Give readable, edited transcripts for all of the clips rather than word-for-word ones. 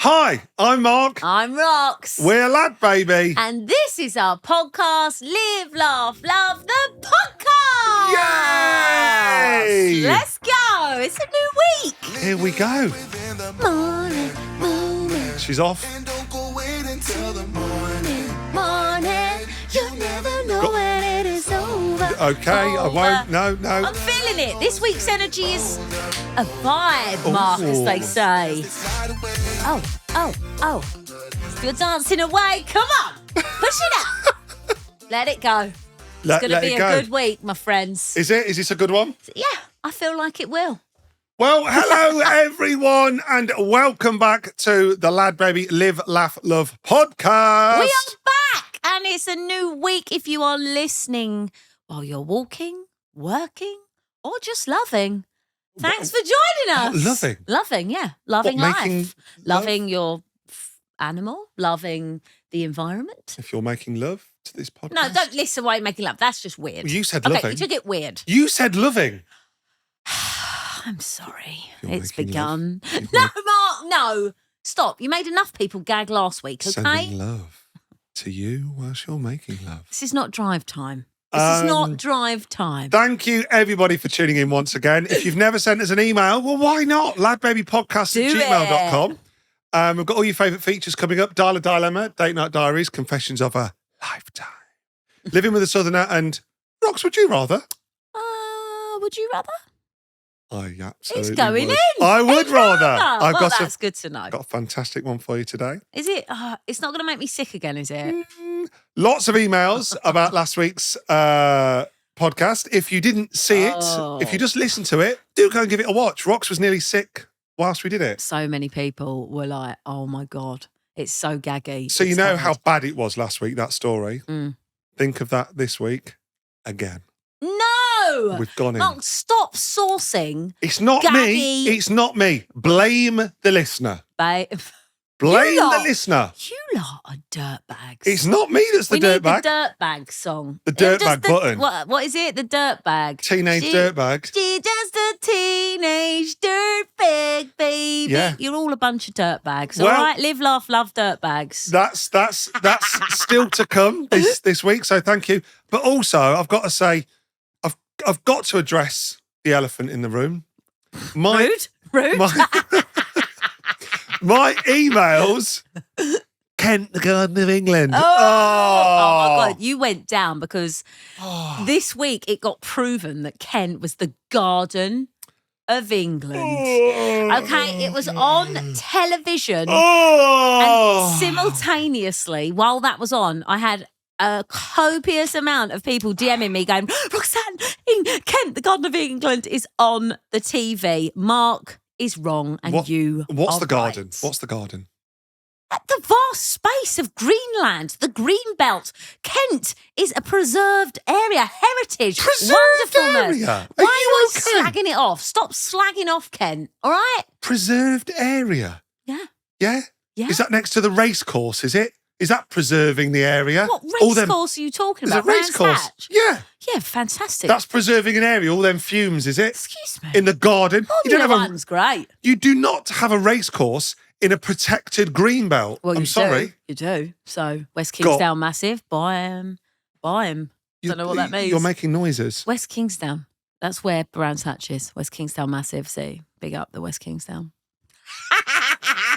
Hi, I'm Mark. I'm Rox. We're LadBaby. And this is our podcast, Live, Laugh, Love, the podcast. Yay! Let's go. It's a new week. Here we go. Morning, morning, She's off. morning. You never know when it is over. Okay, I won't. No. I'm feeling it. This week's energy is a vibe, Mark, as they say. Oh. If you're dancing away, come on. Push it up. Let it go. It's going to be a good week, my friends. Is it? Is this a good one? Yeah, I feel like it will. Well, hello everyone, and welcome back to the LadBaby Live, Laugh, Love podcast. We are back, and it's a new week if you are listening while you're walking, working, or just loving. Thanks for joining us. Loving, yeah. Loving life. Loving your animal. Loving the environment. If you're making love to this podcast. No, don't listen while you're making love. That's just weird. Well, you said okay, loving. you took it weird. You said loving. I'm sorry. You're It's making begun. No, Mark, no. Stop. You made enough people gag last week, okay? Sending love to you whilst you're making love. This is not drive time. This is not drive time. Thank you, everybody, for tuning in once again. If you've never sent us an email, well, why not? ladbabypodcast@gmail.com. We've got all your favourite features coming up. Dial a Dilemma, Date Night Diaries, Confessions of a Lifetime, Living with a Southerner, and Rox, would you rather? Would you rather? I absolutely He's going would. in. I would He'd rather. That's good to know. Got a fantastic one for you today. Is it? It's not going to make me sick again, is it? Lots of emails about last week's podcast. If you didn't see it, if you just listened to it, do go and give it a watch. Rox was nearly sick whilst we did it. So many people were like, oh my God, it's so gaggy. So you know how bad it was last week, that story. Think of that this week again. No! We've gone in. Mark, stop sourcing. It's not me. It's not me. Blame the listener. Babe. Blame the listener. You lot are dirtbags. It's not me that's the dirtbag. We need the dirtbag song. The dirtbag button. What is it? The dirtbag. Teenage dirtbag. She's just a teenage dirtbag, baby. Yeah. You're all a bunch of dirtbags. Well, all right? Live, laugh, love dirtbags. That's still to come this week, so thank you. But also, I've got to say, I've got to address the elephant in the room. Rude? My emails, Kent, the Garden of England. Oh my God, you went down because this week it got proven that Kent was the Garden of England. Okay, it was on television and simultaneously, while that was on, I had a copious amount of people DMing me going, Roxanne, Kent, the Garden of England is on the TV. Mark is wrong and What's the garden? Right. What's the garden? At the vast space of Greenland, the green belt. Kent is a preserved area, heritage, wonderfulness. Area? Why are you okay? slagging it off? Stop slagging off, Kent, all right? Preserved area? Yeah. Yeah? Yeah. Is that next to the race course, is it? Is that preserving the area? What race course are you talking about? Is it race course? Yeah. Yeah, fantastic. That's preserving an area, all them fumes, is it? Excuse me. In the garden. Formula One's great. You do not have a race course in a protected green belt. Well, I'm sorry. You do. So, West Kingsdown Massive, buy him. Don't know what that means. You're making noises. West Kingsdown. That's where Brands Hatch is. West Kingsdown Massive. See, big up the West Kingsdown.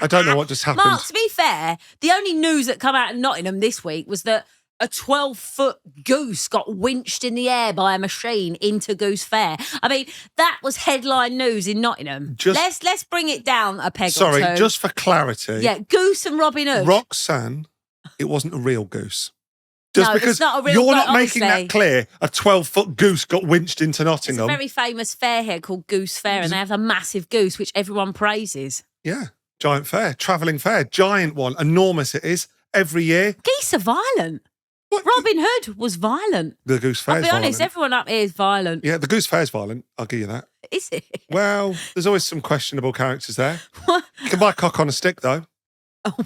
I don't know what just happened. Mark, to be fair, the only news that come out of Nottingham this week was that a 12-foot goose got winched in the air by a machine into Goose Fair. I mean, that was headline news in Nottingham. Let's bring it down a peg or two. Sorry, just for clarity. Yeah, Goose and Robin Hood. Roxanne, it wasn't a real goose. Just because it's not a real you're goose, not making that clear, a 12-foot goose got winched into Nottingham. It's a very famous fair here called Goose Fair, and they have a massive goose, which everyone praises. Yeah, giant fair, travelling fair, giant one, enormous it is, every year. Geese are violent. What? Robin Hood was violent. The Goose Fair's I'll be honest, violent. everyone up here is violent. Yeah, the Goose Fair's violent, I'll give you that. Is it? Well, there's always some questionable characters there. You can buy cock on a stick, though. Oh.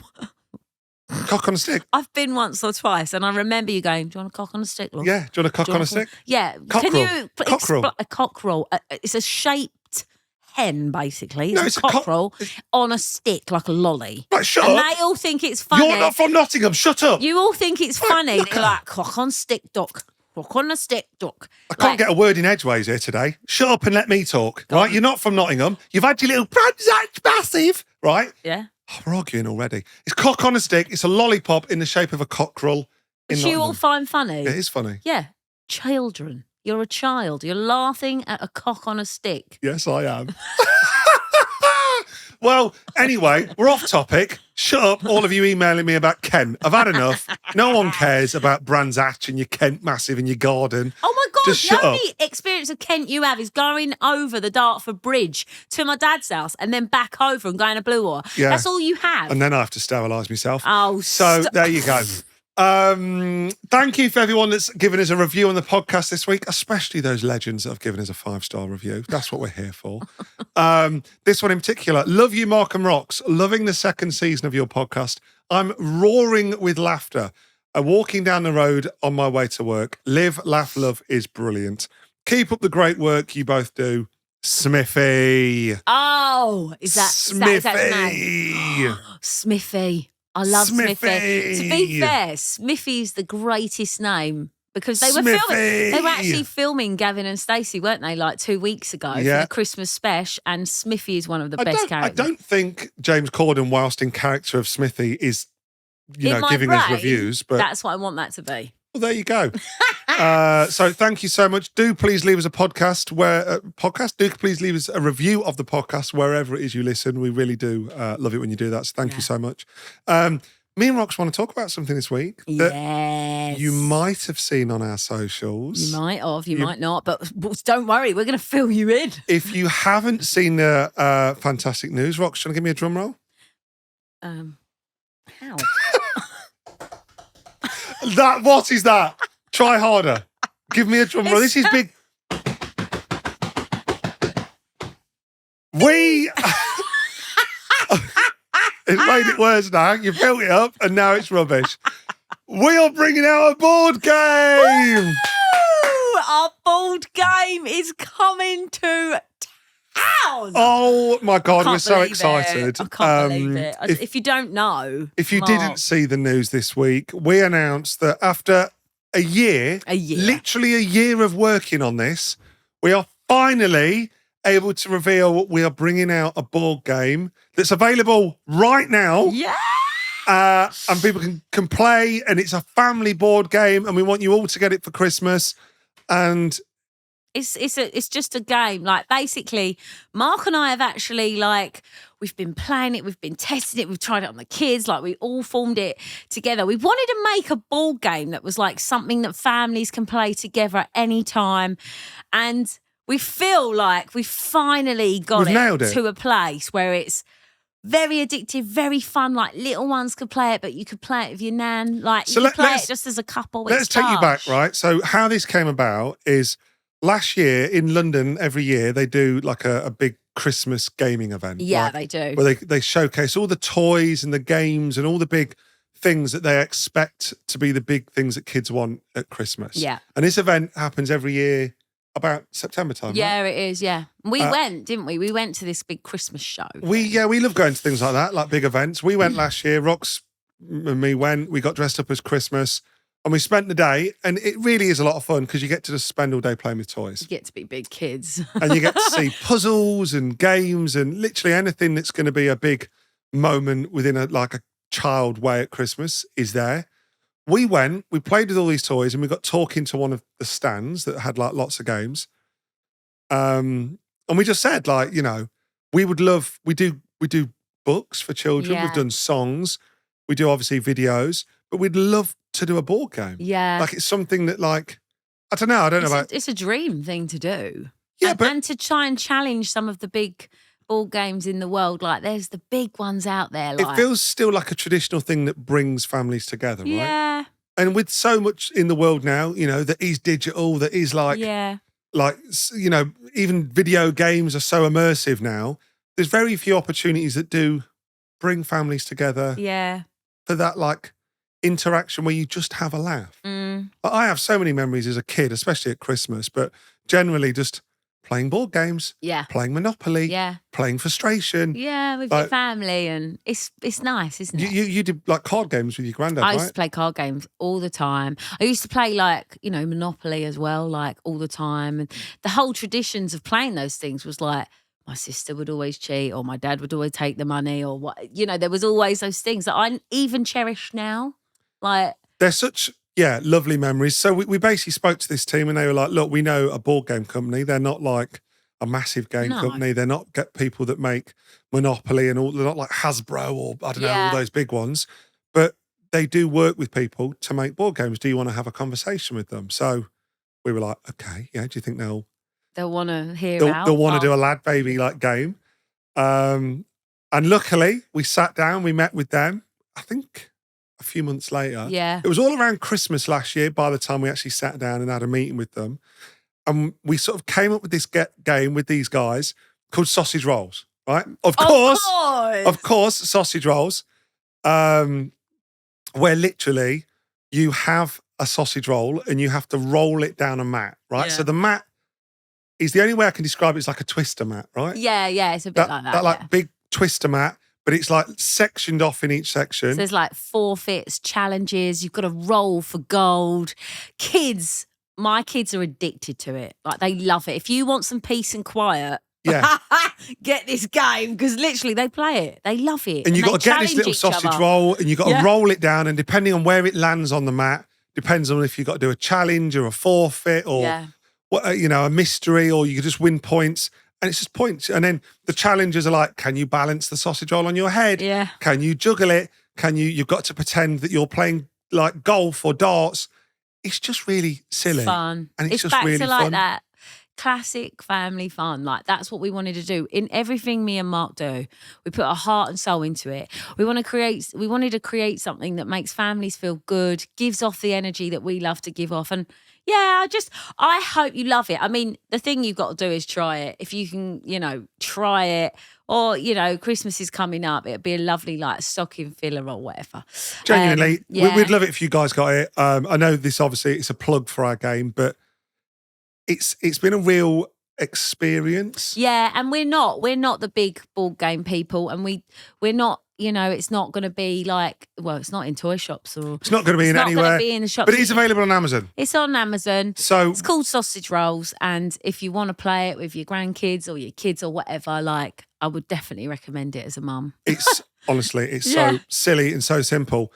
Cock on a stick. I've been once or twice, and I remember you going, "Do you want a cock on a stick, love?" Yeah, do you want a cock on a stick? Yeah. Cockerel. Can you Cockerel. a cockerel? It's a shaped hen, basically. No, it's a cockerel on a stick, like a lolly. Right, shut and up. they all think it's funny. You're not from Nottingham. Shut up. You all think it's funny. look They're at like, cock on stick, duck. Cock on a stick, duck. I can't get a word in edgeways here today. Shut up and let me talk, right? You're not from Nottingham. You've had your little Bransac massive, right? Yeah. Oh, we're arguing already. It's cock on a stick. It's a lollipop in the shape of a cockerel. Which you all find funny. It is funny. Yeah. Children. You're a child. You're laughing at a cock on a stick. Yes, I am. Well, anyway, we're off topic. Shut up, all of you emailing me about Kent. I've had enough. No one cares about Brands Hatch and your Kent Massive in your garden. Oh my God, Just the shut only up. experience of Kent you have is going over the Dartford Bridge to my dad's house and then back over and going to Blue Water. Yeah. That's all you have. And then I have to sterilise myself. Oh, so there you go. Thank you for everyone that's given us a review on the podcast this week, especially those legends that have given us a 5-star review. That's what we're here for. This one in particular, love you, Mark and Rox. Loving the second season of your podcast. I'm roaring with laughter. Walking down the road on my way to work. Live, laugh, love is brilliant. Keep up the great work you both do. Smithy. Oh, is that Smithy? his name? Smithy. I love Smithy. To be fair, Smithy's the greatest name because they were actually filming Gavin and Stacey, weren't they? Like 2 weeks ago for the Christmas special, and Smithy is one of the best characters. I don't think James Corden, whilst in character of Smithy, is giving us reviews, but that's what I want that to be. Well, there you go. So thank you so much. Do please leave us a podcast. Do please leave us a review of the podcast wherever it is you listen. We really do love it when you do that. So thank you so much. Me and Rox want to talk about something this week that you might have seen on our socials. You might have, you might not, but don't worry, we're going to fill you in. If you haven't seen the fantastic news, Rox, do you want to give me a drum roll? How? What is that? Try harder. Give me a drum roll. This is big. It's made it worse now. You built it up and now it's rubbish. We are bringing out a board game. Woo! Our board game is coming to town. Oh my God, we're so excited. I can't believe it. If you don't know. If you didn't see the news this week, we announced that after literally a year of working on this, we are finally able to reveal we are bringing out a board game that's available right now. Yeah. And people can play, and it's a family board game, and we want you all to get it for Christmas. And it's just a game. Like, basically, Mark and I have actually, we've been playing it, we've been testing it, we've tried it on the kids, we all formed it together. We wanted to make a board game that was something that families can play together at any time. And we feel like we've finally got it to a place where it's very addictive, very fun. Little ones could play it, but you could play it with your nan. You could play it just as a couple. Let's take you back, right? So how this came about is last year in London, every year they do a big Christmas gaming event. Yeah, they do. Where they showcase all the toys and the games and all the big things that they expect to be the big things that kids want at Christmas. Yeah. And this event happens every year about September time. Yeah, right? It is. Yeah, we went, didn't we? We went to this big Christmas show. We love going to things like that, like big events. We went last year. Rox and me went. We got dressed up as Christmas, and we spent the day. And it really is a lot of fun because you get to just spend all day playing with toys. You get to be big kids, and you get to see puzzles and games and literally anything that's going to be a big moment within a child way at Christmas is there. We went, we played with all these toys, and we got talking to one of the stands that had lots of games. And we just said, we would love, we do books for children. Yeah. We've done songs. We do obviously videos, but we'd love to do a board game. Yeah. It's something that I don't know about. It's a dream thing to do. Yeah, and to try and challenge some of the big board games in the world. There's the big ones out there. It feels still like a traditional thing that brings families together, right? Yeah. And with so much in the world now, that is digital, that is even video games are so immersive now. There's very few opportunities that do bring families together. Yeah. For that interaction where you just have a laugh. Mm. I have so many memories as a kid, especially at Christmas, but generally just playing board games, playing Monopoly, playing Frustration. Yeah, with your family, and it's nice, isn't it? You did like card games with your granddad, I used to play card games all the time. I used to play like, Monopoly as well, like all the time. And the whole traditions of playing those things was like, my sister would always cheat, or my dad would always take the money, or what, there was always those things that I even cherish now. Like, they're such, lovely memories. So we basically spoke to this team and they were like, look, we know a board game company. They're not like a massive game company. They're not people that make Monopoly and all. They're not like Hasbro or I don't know, all those big ones. But they do work with people to make board games. Do you want to have a conversation with them? So we were like, okay, do you think they'll want to hear they'll want to do a LadBaby like game? And luckily we sat down, we met with them, I think a few months later. Yeah. It was all around Christmas last year by the time we actually sat down and had a meeting with them. And we sort of came up with this game with these guys called Sausage Rolls, right? Of course, Sausage Rolls, where literally you have a sausage roll and you have to roll it down a mat, right? Yeah. So the mat is the only way I can describe it is like a twister mat, right? Yeah, it's a bit like that. That like big twister mat, but it's like sectioned off in each section. So there's like forfeits, challenges. You've got to roll for gold. My kids are addicted to it. Like, they love it. If you want some peace and quiet, get this game, because literally they play it. They love it. And you've got to get this little sausage roll and you've got to roll it down, and depending on where it lands on the mat, depends on if you've got to do a challenge or a forfeit or a mystery, or you could just win points. And it's just points. And then the challenges are like, can you balance the sausage roll on your head? Yeah. Can you juggle it? You've got to pretend that you're playing like golf or darts. It's just really silly. Fun. And it's just back really to like fun. that classic family fun. Like, that's what we wanted to do. In everything me and Mark do, we put our heart and soul into it. We wanted to create something that makes families feel good, gives off the energy that we love to give off. And I hope you love it. I mean, the thing you've got to do is try it. If you can, try it, or, Christmas is coming up, it'd be a lovely like stocking filler or whatever. Genuinely, we'd love it if you guys got it. I know this obviously it's a plug for our game, but it's been a real experience. Yeah, and we're not the big board game people, and we're not. It's not going to be like, it's not in toy shops, or it's not going to be in anywhere. Going to be in the shops, but it is available on Amazon. It's on Amazon. So it's called Sausage Rolls, and if you want to play it with your grandkids or your kids or whatever, like, I would definitely recommend it as a mum. It's honestly, it's so silly and so simple.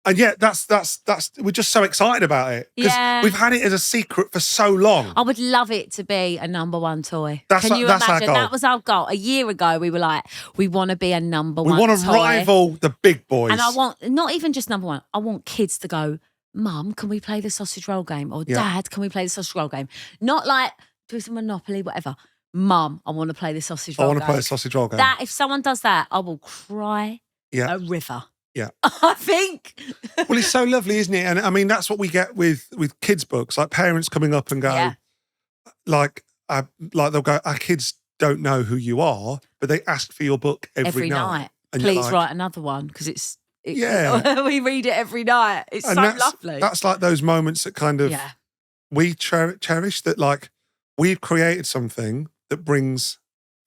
And that's we're just so excited about it because we've had it as a secret for so long. I would love it to be a number one toy. Can you imagine? Our goal. That was our goal. A year ago, we were like, we want to be a number one toy. We want to rival the big boys. And I want, not even just number one, I want kids to go, Mum, can we play the sausage roll game? Or Dad, can we play the sausage roll game? Not like, do some Monopoly, whatever. Mum, I want to play the sausage roll game. I want to play the sausage roll game. That, if someone does that, I will cry a river. Yeah. I think. Well, it's so lovely, isn't it? And I mean, that's what we get with kids' books, like parents coming up and go, like they'll go, our kids don't know who you are, but they ask for your book every night. And please write another one, because we read it every night. It's so lovely. That's like those moments that kind of we cherish, that like we've created something that brings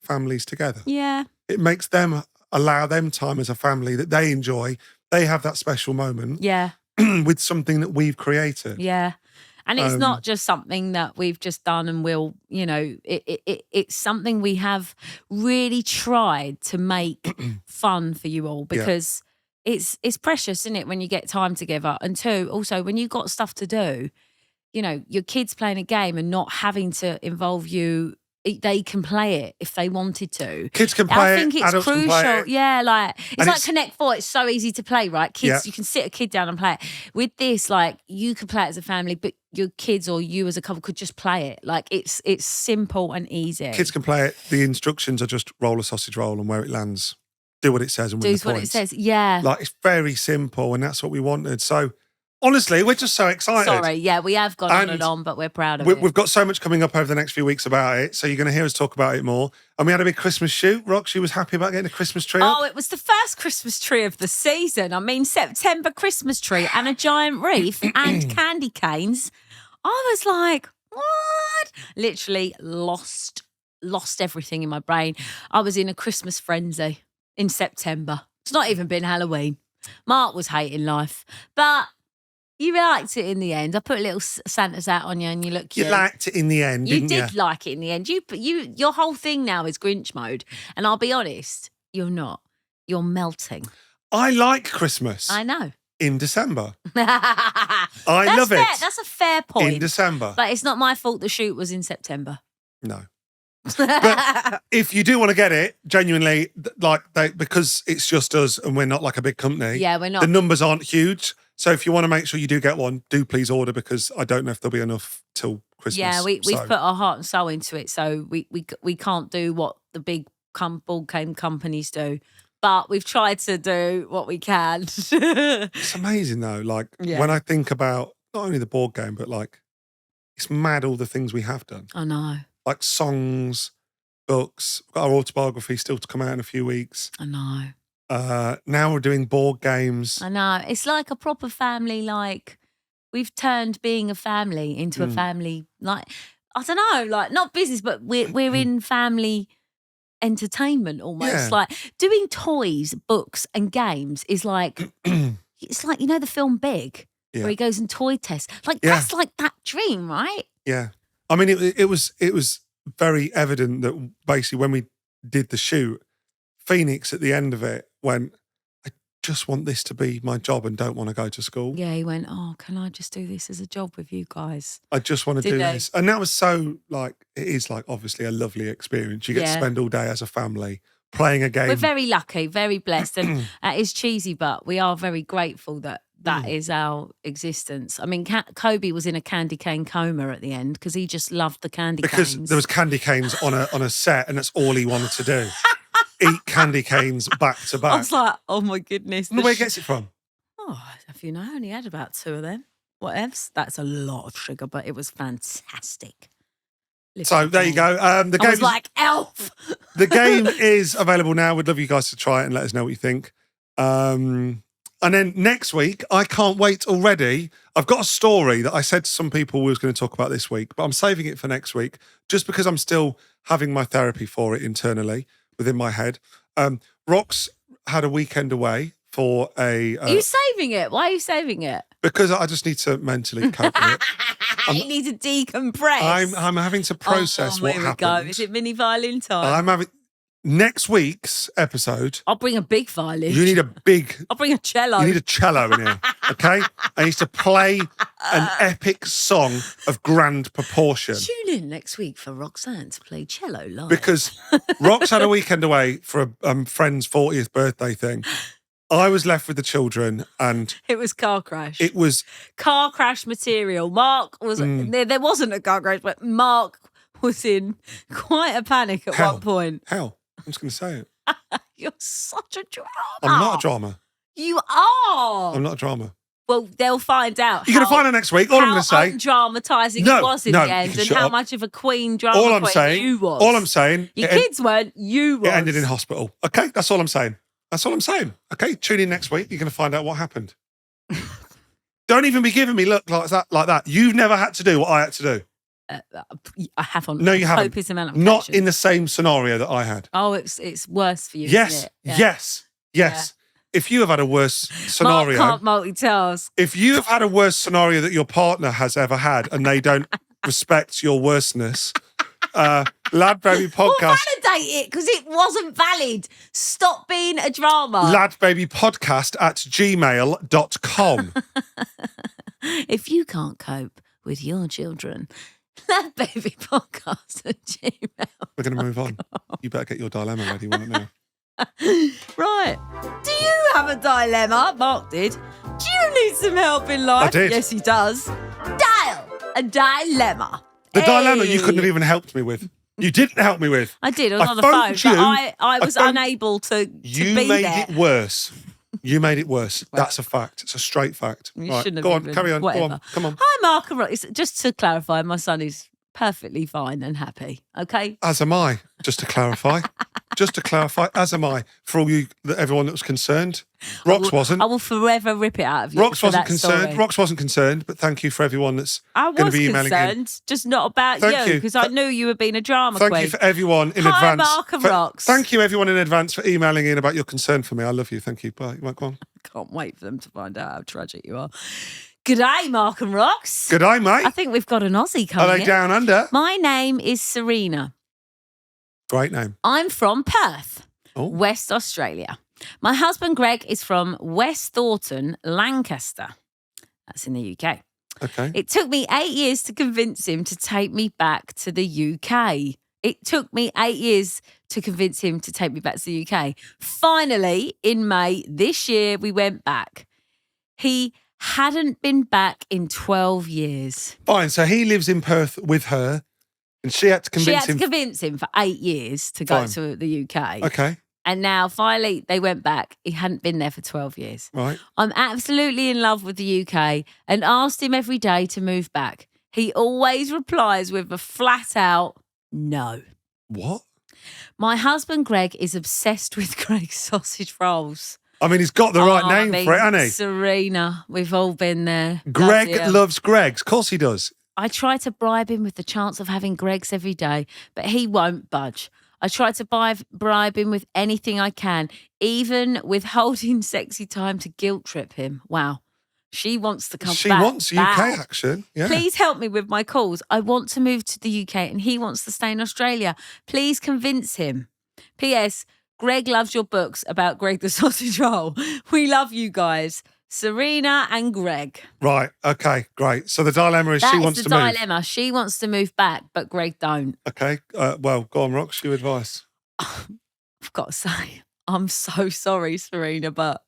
families together. Yeah. It makes them, allow them time as a family that they enjoy. They have that special moment with something that we've created. Yeah. And it's not just something that we've just done and we'll, it's something we have really tried to make fun for you all, because it's precious, isn't it, when you get time together? And two, also when you've got stuff to do, your kids playing a game and not having to involve you, they can play it if they wanted to. Kids can play it. I think it's adults crucial. Can play it. Yeah, like it's like Connect 4. It's so easy to play, right? Kids, you can sit a kid down and play it. With this, like, you could play it as a family, but your kids or you as a couple could just play it. Like, it's simple and easy. Kids can play it. The instructions are just roll a sausage roll, and where it lands, do what it says and win the points. Do what it says. Yeah. Like, it's very simple, and that's what we wanted. So, honestly, we're just so excited. Sorry, we have gone on and on, but we're proud of it. We've got so much coming up over the next few weeks about it, so you're going to hear us talk about it more. And we had a big Christmas shoot. Rox, she was happy about getting a Christmas tree up. Oh, it was the first Christmas tree of the season. I mean, September Christmas tree and a giant wreath and candy canes. I was like, What? Literally lost everything in my brain. I was in a Christmas frenzy in September. It's not even been Halloween. Mark was hating life, but you liked it in the end. I put a little Santa's hat on you and you look cute. You liked it in the end, didn't you? You did like it in the end. Your whole thing now is Grinch mode. And I'll be honest, you're not. You're melting. I like Christmas. I know. In December. I love it. That's a fair point. In December. But it's not my fault the shoot was in September. No. But if you do want to get it, genuinely, because it's just us and we're not like a big company. Yeah, we're not. The numbers aren't huge. So if you want to make sure you do get one, do please order because I don't know if there'll be enough till Christmas. Yeah, we've put our heart and soul into it. So we can't do what the big board game companies do. But we've tried to do what we can. It's amazing though. When I think about not only the board game, but it's mad all the things we have done. I know. Like songs, books. We've got our autobiography still to come out in a few weeks. I know. Now we're doing board games. I know. It's like a proper family. We've turned being a family into a family. I don't know. Not business, but we're in family entertainment almost. Yeah. Doing toys, books and games is it's like, the film Big where he goes and toy tests. That's like that dream, right? Yeah. I mean, it was very evident that basically when we did the shoot, Phoenix at the end of it went, I just want this to be my job and don't want to go to school. Yeah, he went, oh, can I just do this as a job with you guys? I just want to do this. And that was so it is obviously a lovely experience. You get to spend all day as a family playing a game. We're very lucky, very blessed. And it is cheesy, but we are very grateful that is our existence. I mean, Kobe was in a candy cane coma at the end because he just loved the candy canes. Because there was candy canes on a set and that's all he wanted to do. Eat candy canes back to back. I was like, oh my goodness. Where he gets it from? Oh, if you know, I only had about 2 of them. Whatevs. That's a lot of sugar, but it was fantastic. So there you go. The game was like Elf. The game is available now. We'd love you guys to try it and let us know what you think. And then next week, I can't wait already. I've got a story that I said to some people we was going to talk about this week, but I'm saving it for next week just because I'm still having my therapy for it internally within my head. Rox had a weekend away for a... Are you saving it? Why are you saving it? Because I just need to mentally cope with it. You need to decompress. I'm having to process what happened. Go. Is it mini violin time? Next week's episode. I'll bring a big violin. You need a big... I'll bring a cello. You need a cello in here, okay? I need to play an epic song of grand proportion. Tune in next week for Roxanne to play cello live. Because Rox had a weekend away for a friend's 40th birthday thing. I was left with the children and... It was car crash. It was... Car crash material. Mark was... There wasn't a car crash, but Mark was in quite a panic at one point. Hell. I'm just going to say it. You're such a drama. I'm not a drama. You are. I'm not a drama. Well, they'll find out. You're going to find out next week. All I'm going to say. How dramatizing it was in the end and how much of a queen drama you was. All I'm saying. Your kids weren't, you was. It ended in hospital. Okay, that's all I'm saying. That's all I'm saying. Okay, tune in next week. You're going to find out what happened. Don't even be giving me look like that. You've never had to do what I had to do. I haven't. No, you haven't. Not in the same scenario that I had. Oh, it's worse for you. Yes, isn't it? yes. Yeah. If you have had a worse scenario, Mark can't multitask. If you have had a worse scenario that your partner has ever had, and they don't respect your worseness, LadBaby Podcast. We'll validate it because it wasn't valid. Stop being a drama. ladbabypodcast@gmail.com. If you can't cope with your children, ladbabypodcast@gmail. We're going to move on. You better get your dilemma ready, won't it now? Right. Do you have a dilemma? Mark did. Do you need some help in life? I did. Yes, he does. Dial a dilemma. The dilemma you couldn't have even helped me with. You didn't help me with. I did. I was on the phone, but I was unable to be there. You made it worse. You made it worse. Well, that's a fact. It's a straight fact. You right, shouldn't go have on, carry on. Whatever. Go on, come on. Hi, Mark and Rox. Just to clarify, my son is perfectly fine and happy. Okay. As am I, just to clarify. As am I, for everyone that was concerned. Rox wasn't. I will forever rip it out of you. Rox wasn't that concerned. story. Rox wasn't concerned, but thank you for everyone that's going to be emailing in. Just not about you, because I knew you were being a drama queen. Thank you for everyone in Hi, advance. Mark and Rox. Thank you everyone in advance for emailing in about your concern for me. I love you. Thank you. Bye. Go on. Can't wait for them to find out how tragic you are. G'day, Mark and Rox. G'day, mate. I think we've got an Aussie coming Are they down under? My name is Serena. Great name. I'm from Perth, West Australia. My husband Greg is from West Thornton, Lancaster. That's in the UK. Okay. It took me 8 years to convince him to take me back to the UK. It took me 8 years to convince him to take me back to the UK. Finally, in May this year, we went back. He hadn't been back in 12 years. Fine. So he lives in Perth with her, and she had to convince him. Convince him for 8 years to go to the UK. Okay. And now, finally, they went back. He hadn't been there for 12 years. Right. I'm absolutely in love with the UK and asked him every day to move back. He always replies with a flat out no. What? My husband, Greg, is obsessed with Greg's sausage rolls. I mean, he's got the right name for it, hasn't he? Serena, we've all been there. Greg loves Greg's. Of course he does. I try to bribe him with the chance of having Greg's every day, but he won't budge. I try to bribe him with anything I can, even withholding sexy time to guilt trip him. Wow. She wants to come back. She wants UK action. Yeah. Please help me with my calls. I want to move to the UK and he wants to stay in Australia. Please convince him. P.S. Greg loves your books about Greg the Sausage Roll. We love you guys. Serena and Greg. Right. Okay. Great. So the dilemma is she wants to move. That's the dilemma. She wants to move back, but Greg don't. Okay. Well, go on, Rox. Your advice. I've got to say, I'm so sorry, Serena, but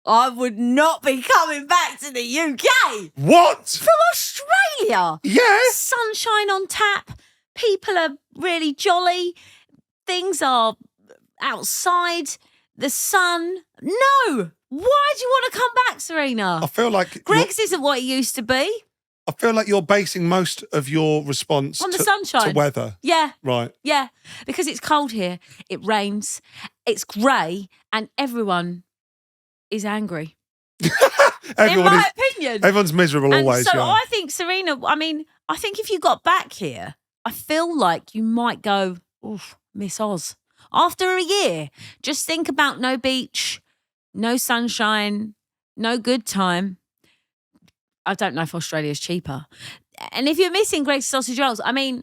I would not be coming back to the UK. What? From Australia. Yes. Sunshine on tap. People are really jolly. Things are outside. The sun. No. Why do you want to come back, Serena? I feel like Greg's isn't what it used to be. I feel like you're basing most of your response on the sunshine, to weather. Yeah. Right. Yeah. Because it's cold here. It rains. It's grey, and everyone is angry. In my opinion. Everyone's miserable always. So I think, Serena, I think if you got back here, I feel like you might go, oof, Miss Oz. After a year, just think about no beach, no sunshine, no good time. I don't know if Australia's cheaper. And if you're missing Greg's sausage rolls, I'll be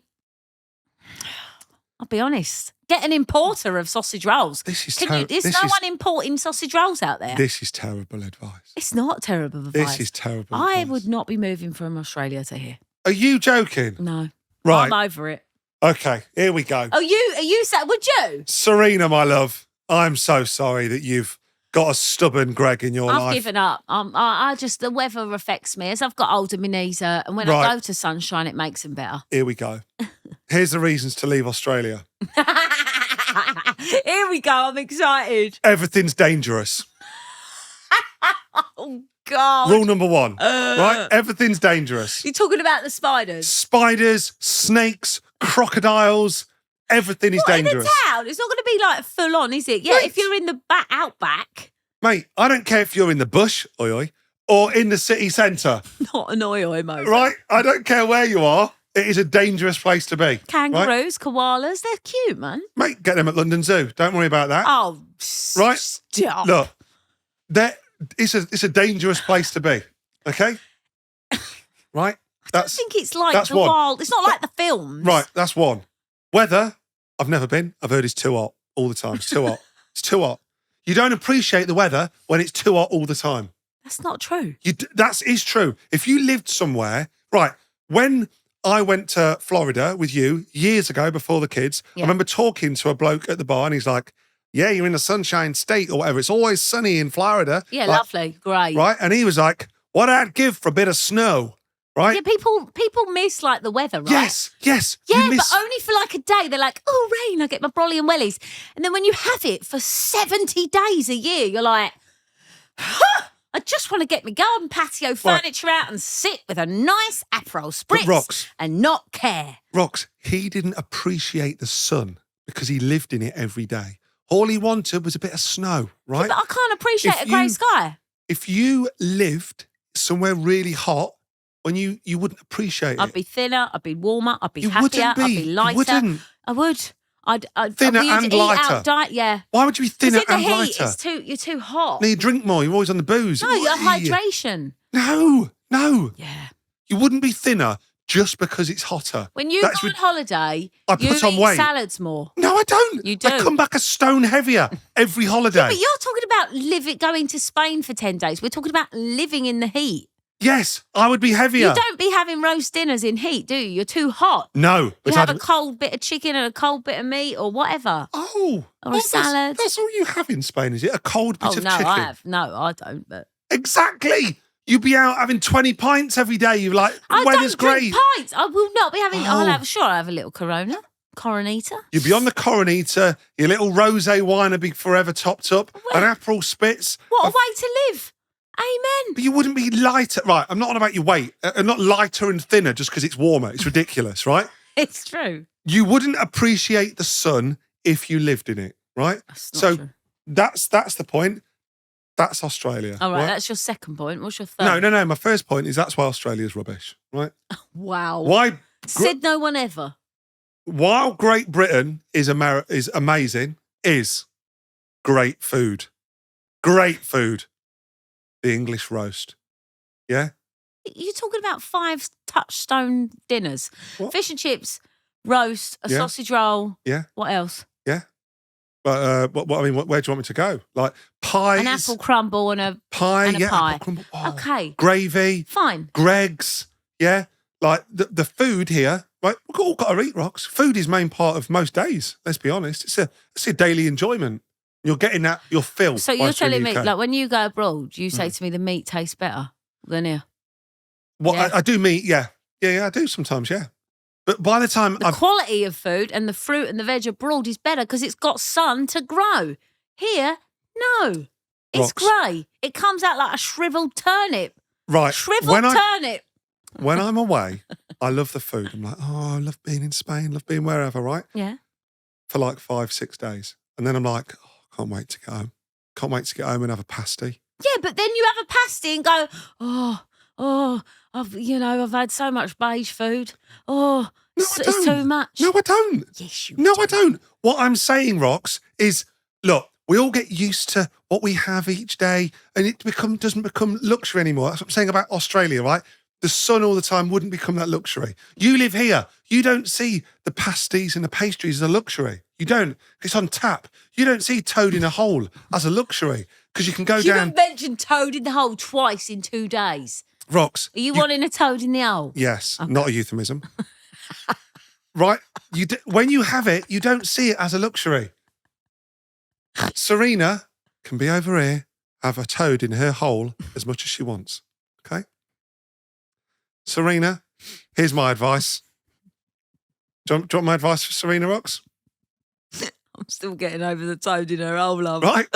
honest. Get an importer of sausage rolls. There's no one importing sausage rolls out there. This is terrible advice. It's not terrible advice. This is terrible I advice. would not be moving from Australia to here. Are you joking? No. Right. I'm over it. Okay, here we go. Are you would you? Serena, my love, I'm so sorry that you've got a stubborn Greg in your life. I've given up. I just, the weather affects me. As I've got older, my knees hurt. And when I go to sunshine, it makes them better. Here we go. Here's the reasons to leave Australia. Here we go. I'm excited. Everything's dangerous. Oh, God. Rule number 1, right? Everything's dangerous. You're talking about the spiders? Spiders, snakes, crocodiles, everything is dangerous. In a town, it's not going to be like full on, is it? Yeah, Mate. If you're in the outback. Mate, I don't care if you're in the bush, or in the city centre. Not an oi moment. Right? I don't care where you are. It is a dangerous place to be. Kangaroos, koalas, they're cute, man. Mate, get them at London Zoo. Don't worry about that. Oh, right? Stop. Look, it's a dangerous place to be. Okay? Right? I think it's like the wild. It's not like the films. Right, that's one. Weather, I've never been. I've heard it's too hot all the time. It's too hot. It's too hot. You don't appreciate the weather when it's too hot all the time. That's not true. That is true. If you lived somewhere, right, when I went to Florida with you years ago before the kids, I remember talking to a bloke at the bar and he's like, yeah, you're in the Sunshine State or whatever. It's always sunny in Florida. Yeah, like, lovely. Great. Right? And he was like, what I'd give for a bit of snow. Right? Yeah, people miss like the weather, right? Yes. Yeah, but only for like a day. They're like, oh, rain, I get my brolly and wellies. And then when you have it for 70 days a year, you're like, huh, I just want to get my garden patio furniture out and sit with a nice Aperol spritz and not care. Rox, he didn't appreciate the sun because he lived in it every day. All he wanted was a bit of snow, right? Yeah, but I can't appreciate a grey sky. If you lived somewhere really hot, when you wouldn't appreciate it. I'd be thinner, I'd be warmer, I'd be happier, I'd be lighter. You wouldn't. I would. I'd thinner be and lighter. Yeah. Why would you be thinner and heat, lighter? You're too hot. No, you drink more. You're always on the booze. No, your hydration. No. Yeah. You wouldn't be thinner just because it's hotter. When you go on holiday, I put on eat weight. salads more. No, I don't. You do. I come back a stone heavier every holiday. Yeah, but you're talking about going to Spain for 10 days. We're talking about living in the heat. Yes, I would be heavier. You don't be having roast dinners in heat, do you? You're too hot. No. You have a cold bit of chicken and a cold bit of meat or whatever. Oh. Or a salad. That's all you have in Spain, is it? A cold bit of chicken? No, I don't. But Exactly. You'd be out having 20 pints every day. You're like, weather's great. I don't drink pints. I will not be having... I'll have a little Coronita. You'd be on the Coronita, your little rosé wine would be forever topped up, an Aperol spritz. What a way to live. Amen. But you wouldn't be lighter. Right, I'm not on about your weight. I'm not lighter and thinner just because it's warmer. It's ridiculous, right? It's true. You wouldn't appreciate the sun if you lived in it, right? That's not true. That's the point. That's Australia. All right, that's your second point. What's your third? No. My first point is that's why Australia's rubbish, right? Wow. Why? Said no one ever. While Great Britain is amazing, is great food. Great food. The English roast. Yeah? You're talking about 5 touchstone dinners. What? Fish and chips, roast, a sausage roll. Yeah. What else? Yeah. But where do you want me to go? Like pies. An apple crumble and a pie. And a pie. Apple crumble. Oh. Okay. Gravy. Fine. Greggs. Yeah. Like the food here, right? We've all got to eat, Rox. Food is main part of most days. Let's be honest. It's a daily enjoyment. You're getting that, your fill. So you're telling me, like, when you go abroad, you say to me the meat tastes better than here? Well, Yeah. I do meat, yeah. Yeah, I do sometimes, yeah. But by the time The quality of food and the fruit and the veg abroad is better because it's got sun to grow. Here, no. It's grey. It comes out like a shriveled turnip. Right. Shriveled turnip. When I'm away, I love the food. I'm like, I love being in Spain, love being wherever, right? Yeah. For like 5-6 days. And then I'm like, can't wait to get home. Can't wait to get home and have a pasty. Yeah, but then you have a pasty and go, I've had so much beige food. It's too much. No, I don't. Yes, you No, do. I don't. What I'm saying, Rox, is look, we all get used to what we have each day and it doesn't become luxury anymore. That's what I'm saying about Australia, right? The sun all the time wouldn't become that luxury. You live here. You don't see the pasties and the pastries as a luxury. You don't. It's on tap. You don't see toad in a hole as a luxury because you can go down. You mentioned toad in the hole twice in 2 days. Rox. Are you wanting a toad in the hole? Yes, not a euphemism. Right? When you have it, you don't see it as a luxury. Serena can be over here, have a toad in her hole as much as she wants. Okay? Serena, here's my advice. Do you want my advice for Serena, Rox? I'm still getting over the toad in her hole, love. Right?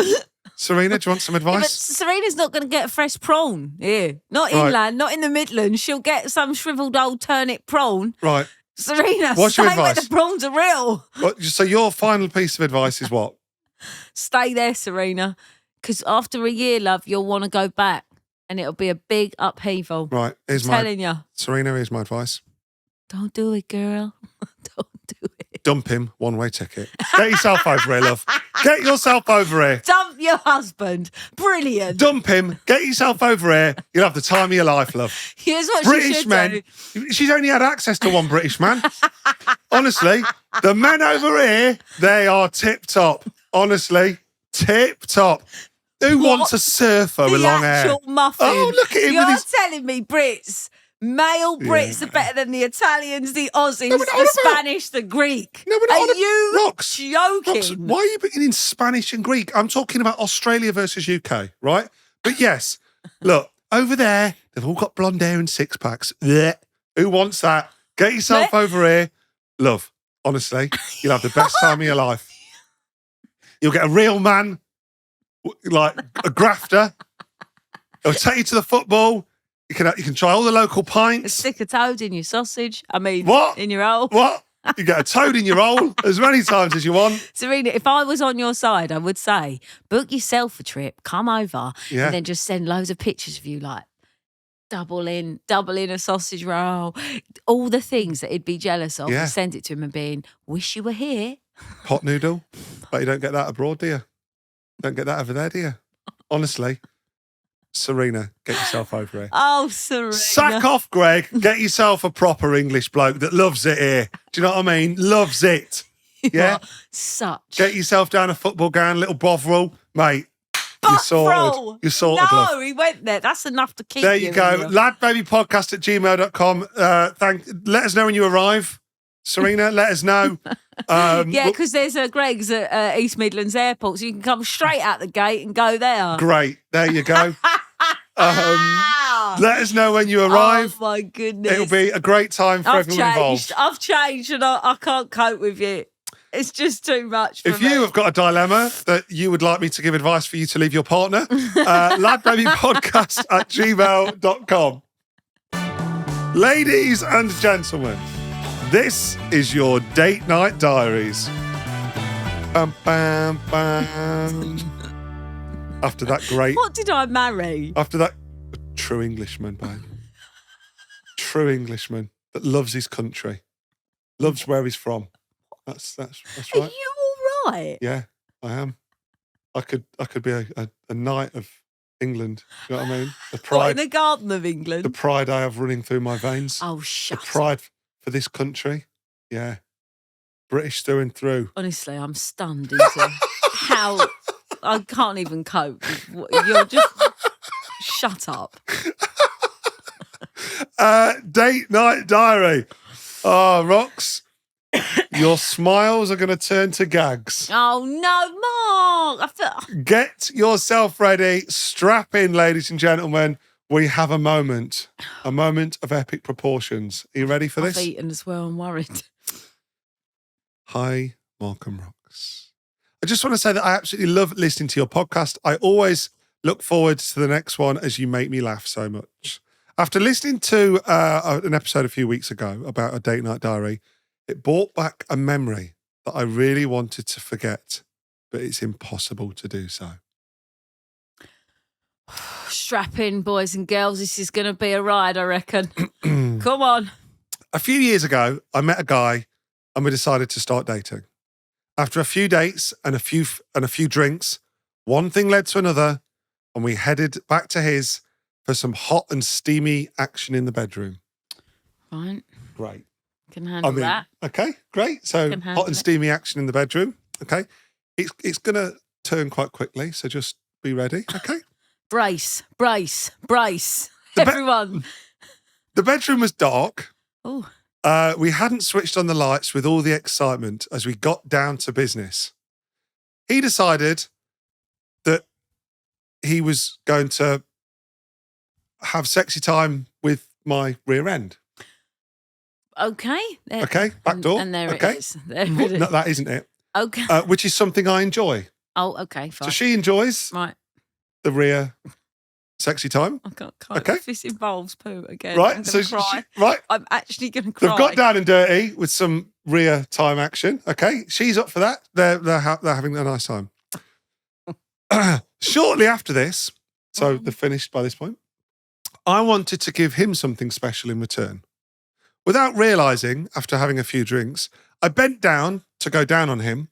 Serena, do you want some Yeah, but advice? Serena's not going to get a fresh prawn here. Not Right. inland, not in the Midlands. She'll get some shriveled old turnip prawn. Right. Serena, What's stay your where advice? the prawns are real. So your final piece of advice is what? Stay there, Serena, because after a year, love, you'll want to go back and it'll be a big upheaval. Right. I'm telling you. Serena, here's my advice. Don't do it, girl. Don't do it. Dump him, one-way ticket. Get yourself over here, love. Get yourself over here. Dump your husband. Brilliant. Dump him. Get yourself over here. You'll have the time of your life, love. Here's what she British should men. do. She's only had access to one British man. Honestly, the men over here, they are tip-top. Honestly, tip-top. Who wants a surfer with long hair? The actual muffin. Oh, look at him You're with his... telling me male Brits are better than the Italians, the Aussies, No, we're not on the about- Spanish, the Greek. No, we're not on Are you Rox, joking? Rox, why are you putting in Spanish and Greek? I'm talking about Australia versus UK, right? But yes, look, over there, they've all got blonde hair and six-packs. Blech. Who wants that? Get yourself over here. Love, honestly, you'll have the best time of your life. You'll get a real man, like a grafter. It'll take you to the football. You can try all the local pints. Stick a toad in your sausage. I mean, What? in your hole. What? You get a toad in your hole as many times as you want. Serena, if I was on your side, I would say, book yourself a trip, come over, and then just send loads of pictures of you, like double in a sausage roll, all the things that he'd be jealous of, and send it to him and being, wish you were here. Pot noodle. But you don't get that abroad, do you? Don't get that over there, do you? Honestly. Serena, get yourself over here. Oh, Serena. Sack off, Greg. Get yourself a proper English bloke that loves it here. Do you know what I mean? Loves it. Yeah? Such. Get yourself down a football ground, little Bovril. Mate, you're sorted. You're sorted, love. No, he went there. That's enough to keep There you go. ladbabypodcast@gmail.com. Let us know when you arrive. Serena, let us know. Because there's Greg's at East Midlands Airport, so you can come straight out the gate and go there. Great. There you go. Let us know when you arrive. Oh, my goodness. It'll be a great time for everyone involved. I've changed and I can't cope with you. It's just too much for me. If you have got a dilemma that you would like me to give advice for you to leave your partner, ladbabypodcast@gmail.com. Ladies and gentlemen, this is your date night diaries. Bam, bam, bam. After that great... What did I marry? After that... True Englishman, babe. True Englishman that loves his country. Loves where he's from. That's right. Are you all right? Yeah, I am. I could be a knight of England. You know what I mean? The pride. What, in the Garden of England? The pride I have running through my veins. Oh, shut up. The pride for this country. Yeah. British through and through. Honestly, I'm stunned into how... I can't even cope. You're just... Shut up. Date night diary. Oh, Rox, your smiles are going to turn to gags. Oh, no, Mark. Get yourself ready. Strap in, ladies and gentlemen. We have a moment of epic proportions. Are you ready for this? I've eaten as well. I'm worried. Hi, Mark and Rox. I just want to say that I absolutely love listening to your podcast. I always look forward to the next one as you make me laugh so much. After listening to an episode a few weeks ago about a date night diary, it brought back a memory that I really wanted to forget, but it's impossible to do so. Strap in, boys and girls. This is going to be a ride, I reckon. Come on. A few years ago, I met a guy and we decided to start dating. After a few dates and a few drinks, one thing led to another, and we headed back to his for some hot and steamy action in the bedroom. Right. Great. Can handle that. Okay, great. So hot and steamy action in the bedroom. Okay. It's going to turn quite quickly, so just be ready. Okay. Brace. Everyone. The bedroom was dark. Oh. We hadn't switched on the lights with all the excitement as we got down to business. He decided that he was going to have sexy time with my rear end. Okay. Okay, back door. And there okay. it is. There it is. No, that isn't it. Okay. Which is something I enjoy. Oh, okay, fine. So she enjoys the rear sexy time. I can't. Okay. If this involves poo again, right. I'm So cry. right. I'm actually going to cry. They've got down and dirty with some rear time action. Okay. She's up for that. They're having a nice time. Shortly after this, so they're finished by this point, I wanted to give him something special in return. Without realising, after having a few drinks, I bent down to go down on him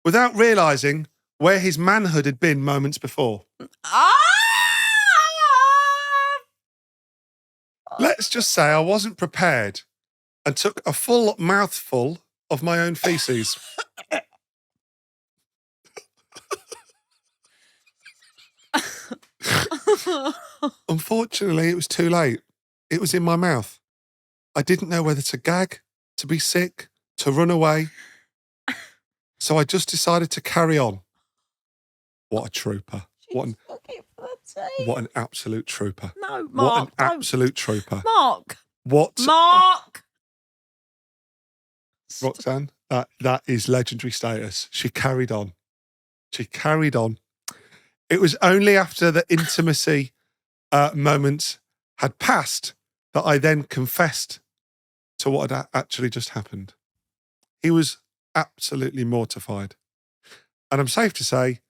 without realising where his manhood had been moments before. Let's just say I wasn't prepared and took a full mouthful of my own feces. Unfortunately, it was too late. It was in my mouth. I didn't know whether to gag, to be sick, to run away. So I just decided to carry on. What a trooper. What an absolute trooper. No, Mark. What an absolute trooper. Mark. What? Mark. Roxanne, that is legendary status. She carried on. It was only after the intimacy moment had passed that I then confessed to what had actually just happened. He was absolutely mortified. And I'm safe to say,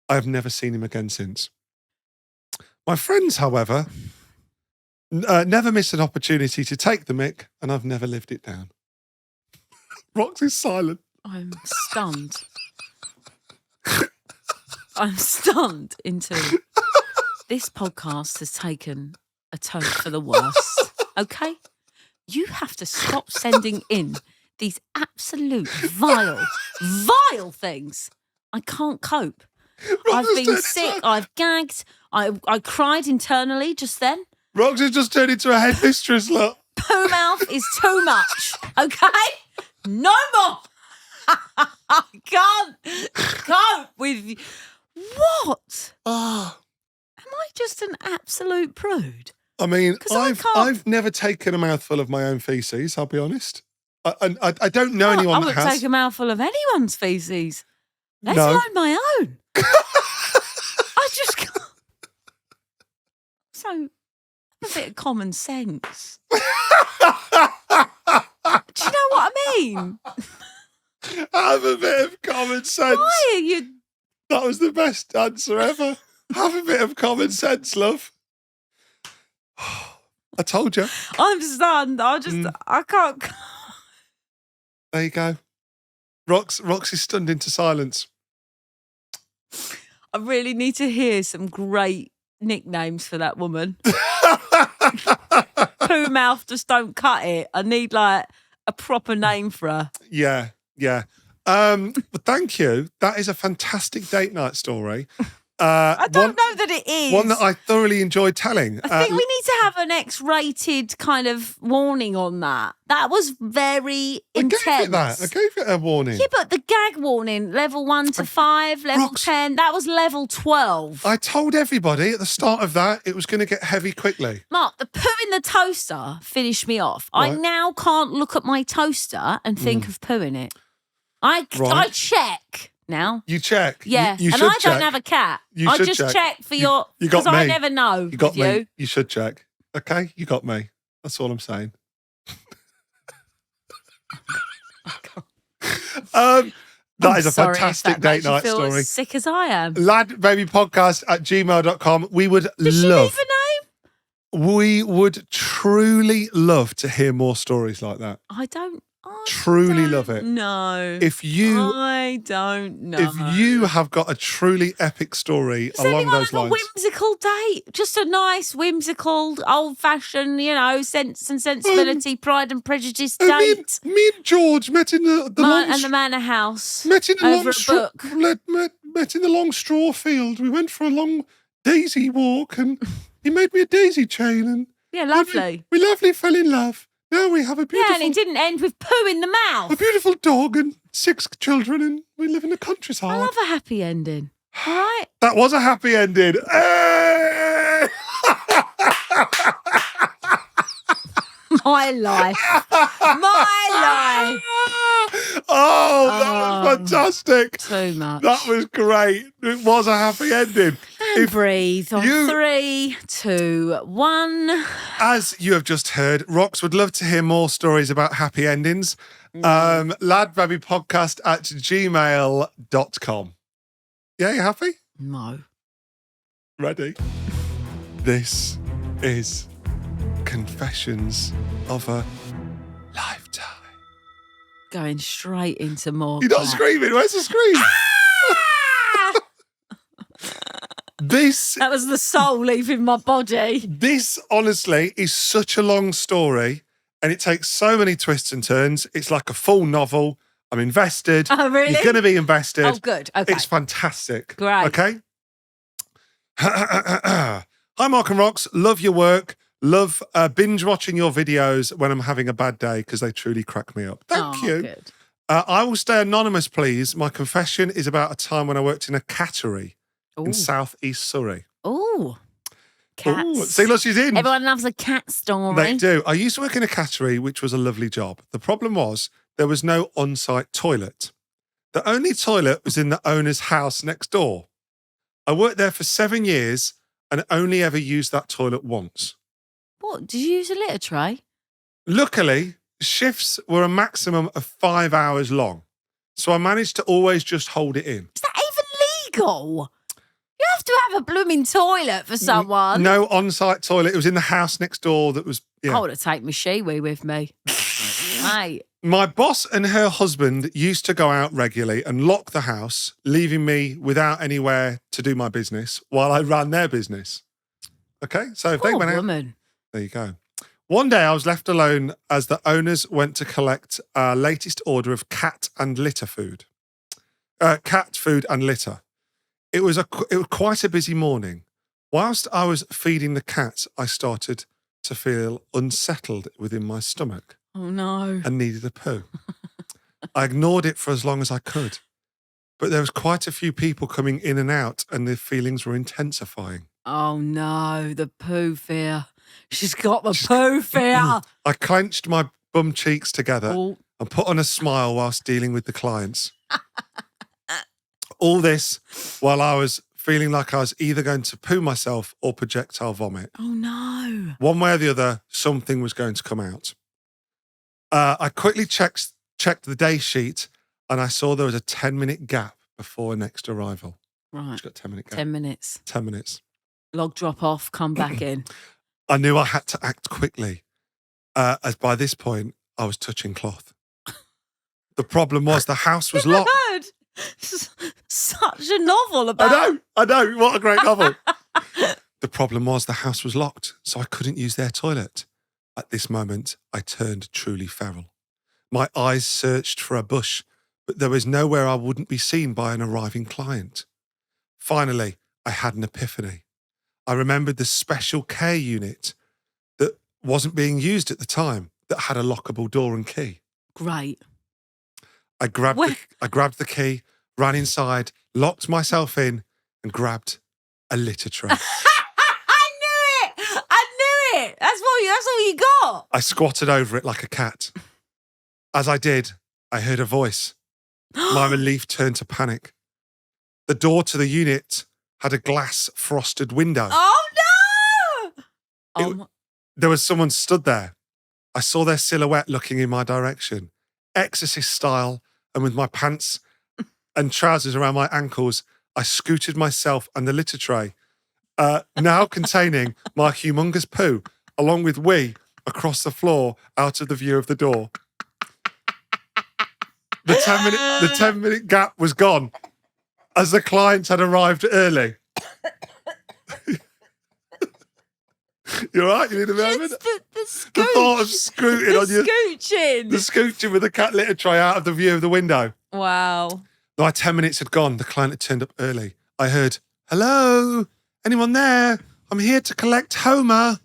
I have never seen him again since. My friends, however, never miss an opportunity to take the mick, and I've never lived it down. Rox is silent. I'm stunned. I'm stunned into this podcast has taken a turn for the worse. Okay? You have to stop sending in these absolute vile things. I can't cope. I've been sick. I've gagged. I cried internally just then. Rox has just turned into a headmistress, look. Poo mouth is too much. Okay? No more. I can't cope with you. What? Oh. Am I just an absolute prude? I mean, I've never taken a mouthful of my own feces, I'll be honest. I don't know anyone that has. I would take a mouthful of anyone's feces. Let alone my own. I just can't. So, have a bit of common sense. Do you know what I mean? Have a bit of common sense. Why are you... That was the best answer ever. Have a bit of common sense, love. I told you. I'm stunned. I can't... There you go. Rox is stunned into silence. I really need to hear some great nicknames for that woman. Poo mouth, just don't cut it. I need like a proper name for her. Yeah. But thank you. That is a fantastic date night story. I don't know that it is. One that I thoroughly enjoyed telling. I think we need to have an X-rated kind of warning on that. That was very intense. I gave it a warning. Yeah, but the gag warning, level 1 to 5, level 10, that was level 12. I told everybody at the start of that it was going to get heavy quickly. Mark, the poo in the toaster finished me off. Right. I now can't look at my toaster and think of poo in it. I check. Now you check, yeah, you and should I don't have a cat. I just check for your because I never know. You got me. You should check. Okay, you got me. That's all I'm saying. That is a fantastic date night story. As sick as I am. ladbabypodcast@gmail.com. We would Does she leave a name? We would truly love to hear more stories like that. I truly love it. No. I don't know. If you have got a truly epic story along those lines. A whimsical date. Just a nice, whimsical, old-fashioned, sense and sensibility, Pride and Prejudice date. Me and George met in the manor house. Met in over a book. Met in the long straw field. We went for a long daisy walk and he made me a daisy chain. And yeah, lovely. We lovely fell in love. Now we have a beautiful... Yeah, and it didn't end with poo in the mouth. A beautiful dog and 6 children, and we live in the countryside. I love a happy ending. All right? That was a happy ending. Hey! My life. Oh, that was fantastic. Too much. That was great. It was a happy ending. And breathe on 3, 2, 1. As you have just heard, Rox would love to hear more stories about happy endings. ladbabypodcast@gmail.com. Yeah, you happy? No. Ready? This is Confessions of a Lifetime. Going straight into more. You're not screaming. Where's the scream? That was the soul leaving my body. This, honestly, is such a long story and it takes so many twists and turns. It's like a full novel. I'm invested. Oh, really? You're going to be invested. Oh, good. Okay. It's fantastic. Great. Okay? Hi, Mark and Rox. Love your work. Love binge watching your videos when I'm having a bad day because they truly crack me up. Thank you. Good. I will stay anonymous, please. My confession is about a time when I worked in a cattery in South East Surrey. Oh, cats. Ooh. See, look, she's in. Everyone loves a cat story. They do. I used to work in a cattery, which was a lovely job. The problem was there was no on-site toilet. The only toilet was in the owner's house next door. I worked there for 7 years and only ever used that toilet once. What? Did you use a litter tray? Luckily, shifts were a maximum of 5 hours long. So I managed to always just hold it in. Is that even legal? You have to have a blooming toilet for someone. No on-site toilet. It was in the house next door that was... Yeah. I would have taken my shiwi with me. Mate. My boss and her husband used to go out regularly and lock the house, leaving me without anywhere to do my business while I ran their business. Okay, so if they went out... woman. There you go. One day I was left alone as the owners went to collect our latest order of cat and litter food. Cat food and litter. It was quite a busy morning. Whilst I was feeding the cats, I started to feel unsettled within my stomach. Oh, no. And needed a poo. I ignored it for as long as I could. But there was quite a few people coming in and out and the feelings were intensifying. Oh, no. The poo fear. She's got the poo fear. I clenched my bum cheeks together and put on a smile whilst dealing with the clients. All this while I was feeling like I was either going to poo myself or projectile vomit. Oh, no. One way or the other, something was going to come out. I quickly checked the day sheet and I saw there was a 10-minute gap before next arrival. Right. She's got a 10-minute gap. 10 minutes. 10 minutes. Log drop off, come back in. I knew I had to act quickly, as by this point, I was touching cloth. The problem was the house was locked. Heard such a novel about... I know, what a great novel. The problem was the house was locked, so I couldn't use their toilet. At this moment, I turned truly feral. My eyes searched for a bush, but there was nowhere I wouldn't be seen by an arriving client. Finally, I had an epiphany. I remembered the special care unit that wasn't being used at the time that had a lockable door and key. Great. I grabbed the key, ran inside, locked myself in and grabbed a litter tray. I knew it. That's all you got. I squatted over it like a cat. As I did, I heard a voice. My relief turned to panic. The door to the unit had a glass frosted window. Oh, no! There was someone stood there. I saw their silhouette looking in my direction, exorcist style, and with my pants and trousers around my ankles, I scooted myself and the litter tray, now containing my humongous poo, along with wee, across the floor out of the view of the door. The 10-minute gap was gone as the clients had arrived early. You're right, you need a moment. The thought of scooting on your... The scooching with the cat litter tray out of the view of the window. Wow. My 10 minutes had gone. The client had turned up early. I heard, "Hello? Anyone there? I'm here to collect Homer."